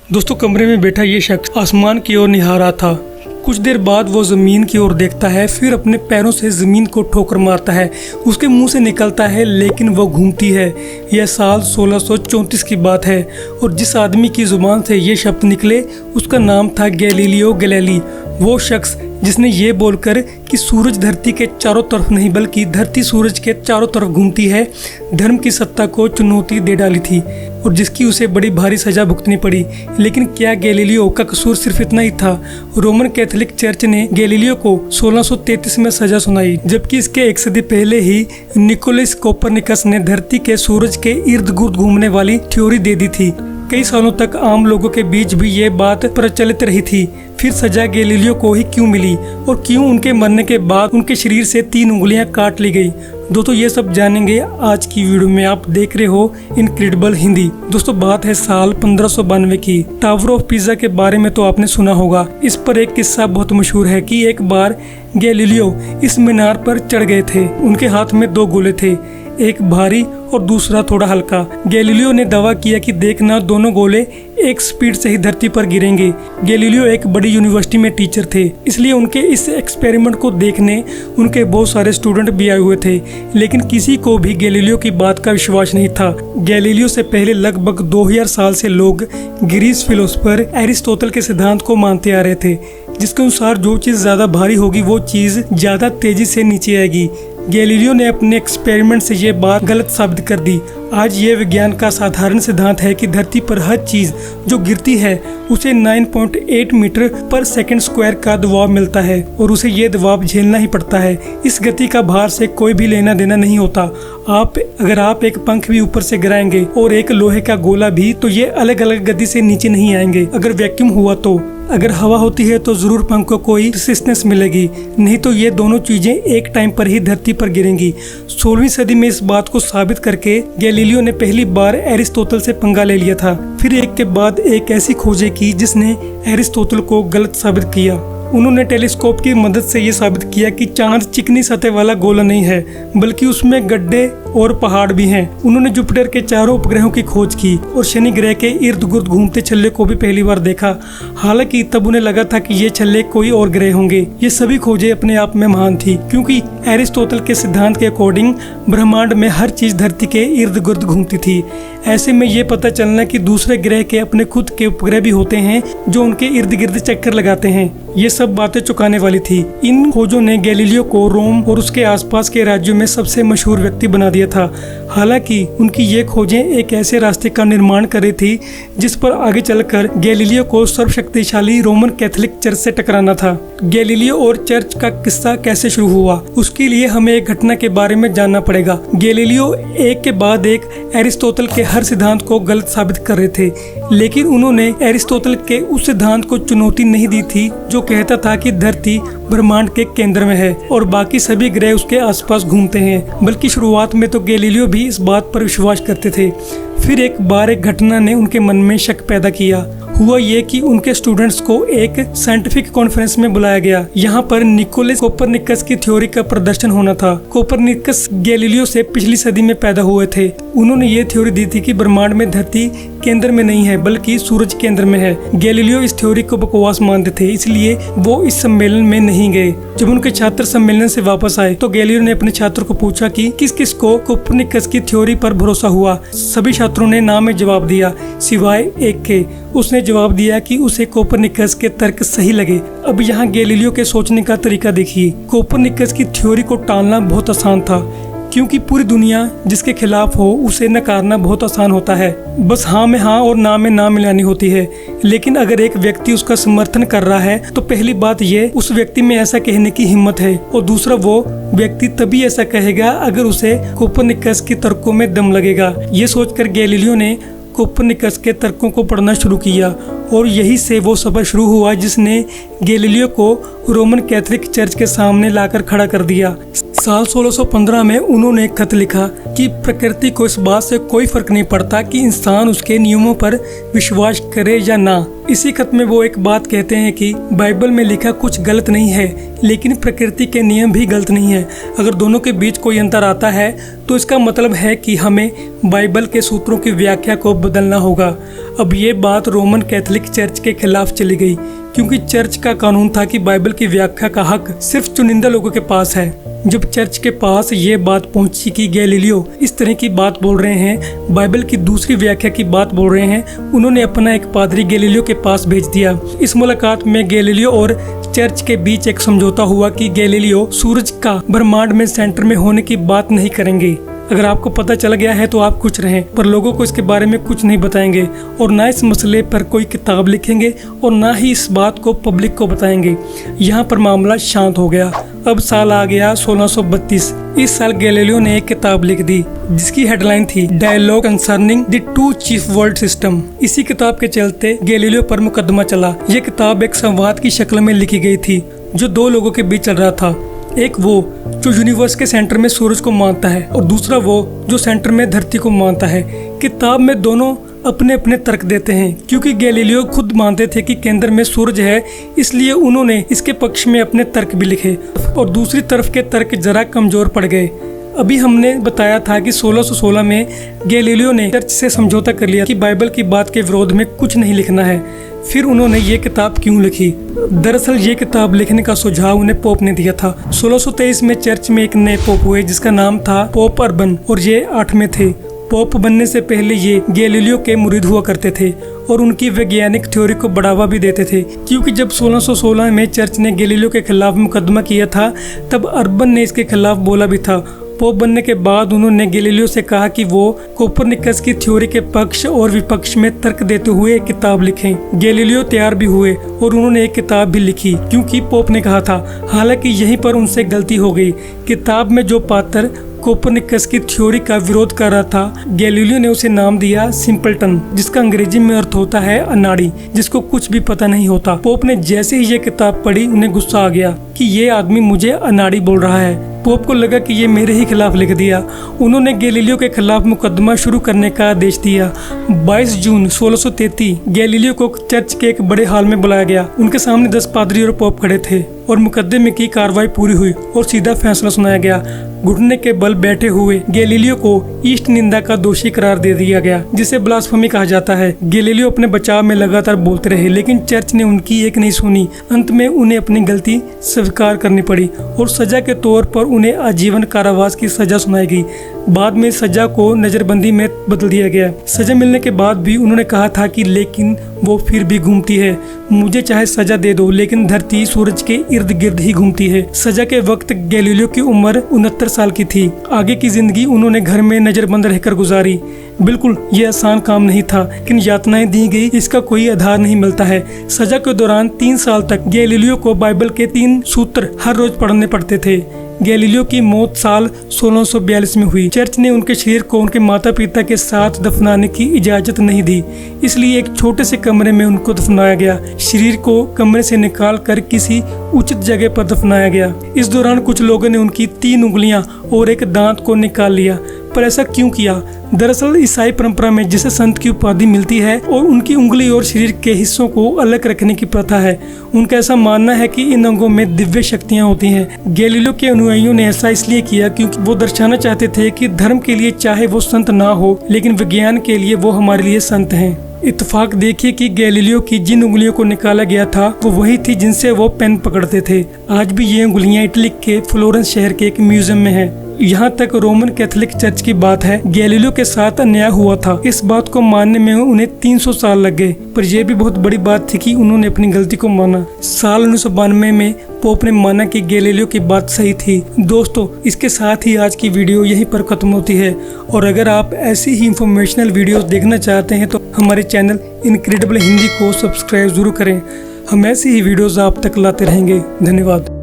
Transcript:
दोस्तों, कमरे में बैठा ये शख्स आसमान की ओर निहार रहा था। कुछ देर बाद वो ज़मीन की ओर देखता है, फिर अपने पैरों से ज़मीन को ठोकर मारता है। उसके मुंह से निकलता है, लेकिन वो घूमती है। यह साल 1634 की बात है और जिस आदमी की ज़ुबान से ये शब्द निकले उसका नाम था गैलीलियो गैलीली। वो शख्स जिसने ये बोलकर कि सूरज धरती के चारों तरफ नहीं बल्कि धरती सूरज के चारों तरफ घूमती है, धर्म की सत्ता को चुनौती दे डाली थी और जिसकी उसे बड़ी भारी सजा भुगतनी पड़ी। लेकिन क्या गैलीलियो का कसूर सिर्फ इतना ही था? रोमन कैथोलिक चर्च ने गैलीलियो को 1633 में सजा सुनाई, जबकि इसके एक सदी पहले ही निकोलस कोपरनिकस ने धरती के सूरज के इर्द गिर्द घूमने वाली थ्योरी दे दी थी। कई सालों तक आम लोगों के बीच भी ये बात प्रचलित रही थी। फिर सजा गैलीलियो को ही क्यों मिली और क्यों उनके मरने के बाद उनके शरीर से 3 उंगलियां काट ली गई? दोस्तों, ये सब जानेंगे आज की वीडियो में। आप देख रहे हो इनक्रेडिबल हिंदी। दोस्तों, बात है साल 1592 की। टावर ऑफ पिसा के बारे में तो आपने सुना होगा। इस पर एक किस्सा बहुत मशहूर है कि एक बार गैलीलियो इस मीनार पर चढ़ गए थे। उनके हाथ में 2 गोले थे, एक भारी और दूसरा थोड़ा हल्का। गैलीलियो ने दावा किया कि देखना, दोनों गोले एक स्पीड से ही धरती पर गिरेंगे। गैलीलियो एक बड़ी यूनिवर्सिटी में टीचर थे, इसलिए उनके इस एक्सपेरिमेंट को देखने उनके बहुत सारे स्टूडेंट भी आए हुए थे, लेकिन किसी को भी गैलीलियो की बात का विश्वास नहीं था। गैलीलियो से पहले लगभग 2000 साल से लोग ग्रीस फिलोसफर एरिस्टोटल के सिद्धांत को मानते आ रहे थे, जिसके अनुसार जो चीज़ ज़्यादा भारी होगी वो चीज़ ज़्यादा तेजी से नीचे आएगी। गैलीलियो ने अपने एक्सपेरिमेंट से ये बात गलत साबित कर दी। आज ये विज्ञान का साधारण सिद्धांत है कि धरती पर हर चीज़ जो गिरती है उसे 9.8 मीटर पर सेकंड स्क्वायर का दबाव मिलता है और उसे ये दबाव झेलना ही पड़ता है। इस गति का भार से कोई भी लेना देना नहीं होता। अगर आप एक पंख भी ऊपर से गिराएंगे और एक लोहे का गोला भी, तो ये अलग अलग गति से नीचे नहीं आएंगे। अगर वैक्यूम हुआ तो, अगर हवा होती है तो जरूर पंख को कोई रेजिस्टेंस मिलेगी, नहीं तो ये दोनों चीजें एक टाइम पर ही धरती पर गिरेंगी। 16वीं सदी में इस बात को साबित करके गैलीलियो ने पहली बार एरिस्टोटल से पंगा ले लिया था। फिर एक के बाद एक ऐसी खोजें की जिसने एरिस्टोटल को गलत साबित किया। उन्होंने टेलीस्कोप की मदद से ये साबित किया कि चांद चिकनी सतह वाला गोला नहीं है, बल्कि उसमें गड्ढे और पहाड़ भी हैं। उन्होंने जुपिटर के चारों उपग्रहों की खोज की और शनि ग्रह के इर्द गिर्द घूमते छल्ले को भी पहली बार देखा। हालांकि तब उन्हें लगा था कि ये छल्ले कोई और ग्रह होंगे। ये सभी खोजें अपने आप में महान थी, क्योंकि एरिस्टोटल के सिद्धांत के अकॉर्डिंग ब्रह्मांड में हर चीज धरती के इर्द गिर्द घूमती थी। ऐसे में ये पता चलना कि दूसरे ग्रह के अपने खुद के उपग्रह भी होते हैं जो उनके इर्द गिर्द चक्कर लगाते हैं, ये सब बातें चौंकाने वाली थी। इन खोजों ने गैलीलियो को रोम और उसके आसपास के राज्यों में सबसे मशहूर व्यक्ति बना दिया था। हालांकि उनकी ये खोजें एक ऐसे रास्ते का निर्माण कर रही थी जिस पर आगे चलकर गैलीलियो को सर्वशक्तिशाली रोमन कैथोलिक चर्च से टकराना था। गैलीलियो और चर्च का किस्सा कैसे शुरू हुआ, उसके लिए हमें एक घटना के बारे में जानना पड़ेगा। गैलीलियो एक के बाद एक एरिस्टोटल के हर सिद्धांत को गलत साबित कर रहे थे, लेकिन उन्होंने एरिस्टोटल के उस सिद्धांत को चुनौती नहीं दी थी जो कहता था कि धरती ब्रह्मांड के केंद्र में है और बाकी सभी ग्रह उसके आसपास घूमते हैं। बल्कि शुरुआत में तो गैलीलियो भी इस बात पर विश्वास करते थे। फिर एक बार एक घटना ने उनके मन में शक पैदा किया। हुआ ये कि उनके स्टूडेंट्स को एक साइंटिफिक कॉन्फ्रेंस में बुलाया गया। यहाँ पर निकोलस कोपरनिकस की थ्योरी का प्रदर्शन होना था। कोपरनिकस गैलीलियो से पिछली सदी में पैदा हुए थे। उन्होंने ये थ्योरी दी थी कि ब्रह्मांड में धरती केंद्र में नहीं है बल्कि सूरज केंद्र में है। गैलीलियो इस थ्योरी को बकवास मानते थे, इसलिए वो इस सम्मेलन में नहीं गए। जब उनके छात्र सम्मेलन से वापस आए तो गैलीलियो ने अपने छात्रों को पूछा कि किस किस को कोपरनिकस की थ्योरी पर भरोसा हुआ। सभी छात्रों ने नाम में जवाब दिया सिवाय एक के। उसने जवाब दिया कि उसे कोपरनिकस के तर्क सही लगे। अब यहाँ गैलीलियो के सोचने का तरीका देखिए। कोपरनिकस की थ्योरी को टालना बहुत आसान था, क्योंकि पूरी दुनिया जिसके खिलाफ हो उसे नकारना बहुत आसान होता है। बस हाँ में हाँ और ना में ना मिलानी होती है। लेकिन अगर एक व्यक्ति उसका समर्थन कर रहा है तो पहली बात ये उस व्यक्ति में ऐसा कहने की हिम्मत है, और दूसरा वो व्यक्ति तभी ऐसा कहेगा अगर उसे कोपरनिकस के तर्कों में दम लगेगा। ये सोचकर गैलीलियो ने कोपरनिकस के तर्कों को पढ़ना शुरू किया और यही से वो सफर शुरू हुआ जिसने गैलीलियो को रोमन कैथोलिक चर्च के सामने लाकर खड़ा कर दिया। साल 1615 में उन्होंने एक खत लिखा कि प्रकृति को इस बात से कोई फर्क नहीं पड़ता कि इंसान उसके नियमों पर विश्वास करे या ना। इसी खत में वो एक बात कहते हैं कि बाइबल में लिखा कुछ गलत नहीं है, लेकिन प्रकृति के नियम भी गलत नहीं है। अगर दोनों के बीच कोई अंतर आता है तो इसका मतलब है कि हमें बाइबल के सूत्रों की व्याख्या को बदलना होगा। अब ये बात रोमन कैथोलिक चर्च के खिलाफ चली गई, क्योंकि चर्च का कानून था कि बाइबल की व्याख्या का हक सिर्फ चुनिंदा लोगों के पास है। जब चर्च के पास ये बात पहुंची कि गैलीलियो इस तरह की बात बोल रहे हैं, बाइबल की दूसरी व्याख्या की बात बोल रहे हैं, उन्होंने अपना एक पादरी गैलीलियो के पास भेज दिया। इस मुलाकात में गैलीलियो और चर्च के बीच एक समझौता हुआ कि गैलीलियो सूरज का ब्रह्मांड में सेंटर में होने की बात नहीं करेंगे। अगर आपको पता चल गया है तो आप खुश रहें, पर लोगों को इसके बारे में कुछ नहीं बताएंगे और ना इस मसले पर कोई किताब लिखेंगे और ना ही इस बात को पब्लिक को बताएंगे। यहाँ पर मामला शांत हो गया। अब साल आ गया 1632। इस साल गैलीलियो ने एक किताब लिख दी जिसकी हेडलाइन थी dialogue concerning the two chief world system. इसी किताब के चलते गैलीलियो पर मुकदमा चला। यह किताब एक संवाद की शक्ल में लिखी गई थी जो दो लोगों के बीच चल रहा था। एक वो जो यूनिवर्स के सेंटर में सूरज को मानता है और दूसरा वो जो सेंटर में धरती को मानता है। किताब में दोनों अपने अपने तर्क देते हैं। क्योंकि गैलीलियो खुद मानते थे कि केंद्र में सूरज है, इसलिए उन्होंने इसके पक्ष में अपने तर्क भी लिखे और दूसरी तरफ के तर्क जरा कमजोर पड़ गए। अभी हमने बताया था कि 1616 में गैलीलियो ने चर्च से समझौता कर लिया कि बाइबल की बात के विरोध में कुछ नहीं लिखना है। फिर उन्होंने ये किताब क्यों लिखी? दरअसल ये किताब लिखने का सुझाव उन्हें पोप ने दिया था। 1623 में चर्च में एक नए पोप हुए जिसका नाम था पोप अर्बन और ये 8वें थे। पोप बनने से पहले ये गैलीलियो के मुरीद हुआ करते थे और उनकी वैज्ञानिक थ्योरी को बढ़ावा भी देते थे। क्योंकि जब 1616 में चर्च ने गैलीलियो के खिलाफ मुकदमा किया था तब अर्बन ने इसके खिलाफ बोला भी था। पोप बनने के बाद उन्होंने गैलीलियो से कहा कि वो कोपरनिकस की थ्योरी के पक्ष और विपक्ष में तर्क देते हुए एक किताब लिखें। गैलीलियो तैयार भी हुए और उन्होंने एक किताब भी लिखी क्योंकि पोप ने कहा था। हालांकि यहीं पर उनसे गलती हो गई। किताब में जो पात्र कोपरनिकस की थ्योरी का विरोध कर रहा था, गैलीलियो ने उसे नाम दिया सिंपलटन, जिसका अंग्रेजी में अर्थ होता है अनाड़ी, जिसको कुछ भी पता नहीं होता। पोप ने जैसे ही ये किताब पढ़ी उन्हें गुस्सा आ गया कि ये आदमी मुझे अनाड़ी बोल रहा है। पोप को लगा कि ये मेरे ही खिलाफ लिख दिया। उन्होंने गैलीलियो के खिलाफ मुकदमा शुरू करने का आदेश दिया। 22 जून 1633 गैलीलियो को चर्च के एक बड़े हॉल में बुलाया गया। उनके सामने 10 पादरी और पोप खड़े थे और मुकदमे की कार्रवाई पूरी हुई और सीधा फैसला सुनाया गया। घुटने के बल बैठे हुए गैलीलियो को ईस्ट निंदा का दोषी करार दे दिया गया, जिसे ब्लास्फेमी कहा जाता है। गैलीलियो अपने बचाव में लगातार बोलते रहे, लेकिन चर्च ने उनकी एक नहीं सुनी। अंत में उन्हें अपनी गलती स्वीकार करनी पड़ी और सजा के तौर पर उन्हें आजीवन कारावास की सजा सुनाई गई। बाद में सजा को नजरबंदी में बदल दिया गया। सजा मिलने के बाद भी उन्होंने कहा था कि लेकिन वो फिर भी घूमती है। मुझे चाहे सजा दे दो, लेकिन धरती सूरज के इर्द गिर्द ही घूमती है। सजा के वक्त गैलीलियो की उम्र 69 साल की थी। आगे की जिंदगी उन्होंने घर में नजरबंद रहकर गुजारी। बिल्कुल ये आसान काम नहीं था, लेकिन यातनाएं दी गई इसका कोई आधार नहीं मिलता है। सजा के दौरान 3 साल तक गैलीलियो को बाइबल के 3 सूत्र हर रोज पढ़ने पड़ते थे। गैलीलियो की मौत साल 1642 में हुई। चर्च ने उनके शरीर को उनके माता पिता के साथ दफनाने की इजाजत नहीं दी, इसलिए एक छोटे से कमरे में उनको दफनाया गया। शरीर को कमरे से निकाल कर किसी उचित जगह पर दफनाया गया। इस दौरान कुछ लोगों ने उनकी 3 उंगलियां और एक दांत को निकाल लिया। पर ऐसा क्यों किया? दरअसल ईसाई परंपरा में जिसे संत की उपाधि मिलती है और उनकी उंगली और शरीर के हिस्सों को अलग रखने की प्रथा है। उनका ऐसा मानना है कि इन अंगों में दिव्य शक्तियां होती हैं। गैलीलियो के अनुयायियों ने ऐसा इसलिए किया क्योंकि वो दर्शाना चाहते थे कि धर्म के लिए चाहे वो संत ना हो, लेकिन विज्ञान के लिए वो हमारे लिए संत हैं। इत्तेफाक देखिए कि गैलीलियो की जिन उंगलियों को निकाला गया था वो वही थी जिनसे वो पेन पकड़ते थे। आज भी ये उंगलियां इटली के फ्लोरेंस शहर के एक म्यूजियम में है। यहाँ तक रोमन कैथोलिक चर्च की बात है, गैलीलियो के साथ अन्याय हुआ था। इस बात को मानने में उन्हें 300 साल लग गए, पर यह भी बहुत बड़ी बात थी कि उन्होंने अपनी गलती को माना। साल 1992 में पोप ने माना कि गैलीलियो की बात सही थी। दोस्तों, इसके साथ ही आज की वीडियो यहीं पर खत्म होती है। और अगर आप ऐसी ही इंफॉर्मेशनल वीडियोस देखना चाहते हैं तो हमारे चैनल इनक्रेडिबल हिंदी को सब्सक्राइब जरूर करें। हम ऐसी ही वीडियोस आप तक लाते रहेंगे। धन्यवाद।